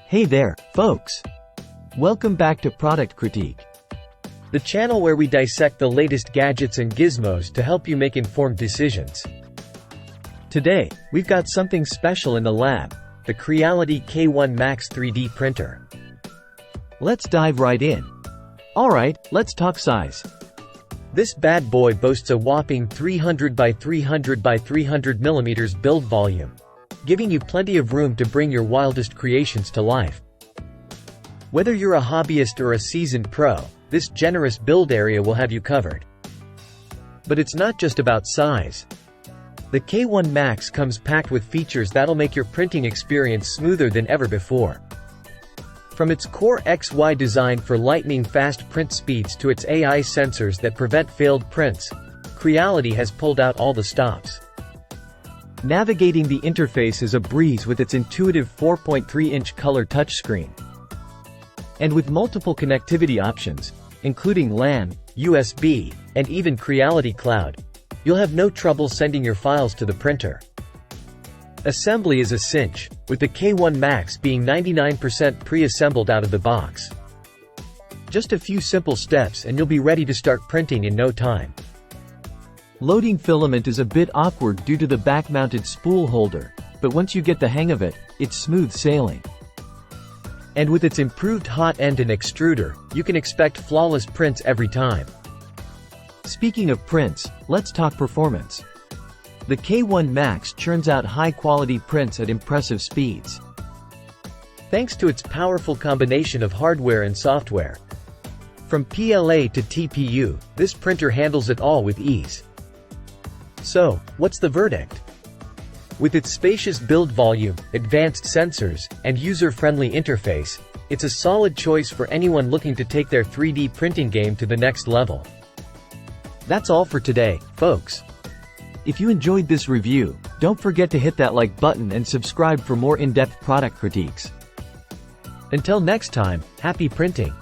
Hey there, folks! Welcome back to Product Critique, the channel where we dissect the latest gadgets and gizmos to help you make informed decisions. Today, we've got something special in the lab, the Creality K1 Max 3D printer. Let's dive right in. Alright, let's talk size. This bad boy boasts a whopping 300 by 300 by 300 mm build volume, giving you plenty of room to bring your wildest creations to life. Whether you're a hobbyist or a seasoned pro, this generous build area will have you covered. But it's not just about size. The K1 Max comes packed with features that'll make your printing experience smoother than ever before. From its Core XY design for lightning-fast print speeds to its AI sensors that prevent failed prints, Creality has pulled out all the stops. Navigating the interface is a breeze with its intuitive 4.3-inch color touchscreen. And with multiple connectivity options, including LAN, USB, and even Creality Cloud, you'll have no trouble sending your files to the printer. Assembly is a cinch, with the K1 Max being 99% pre-assembled out of the box. Just a few simple steps and you'll be ready to start printing in no time. Loading filament is a bit awkward due to the back-mounted spool holder, but once you get the hang of it, it's smooth sailing. And with its improved hot end and extruder, you can expect flawless prints every time. Speaking of prints, let's talk performance. The K1 Max churns out high-quality prints at impressive speeds, thanks to its powerful combination of hardware and software. From PLA to TPU, this printer handles it all with ease. So, what's the verdict? With its spacious build volume, advanced sensors, and user-friendly interface, it's a solid choice for anyone looking to take their 3D printing game to the next level. That's all for today, folks. If you enjoyed this review, don't forget to hit that like button and subscribe for more in-depth product critiques. Until next time, happy printing!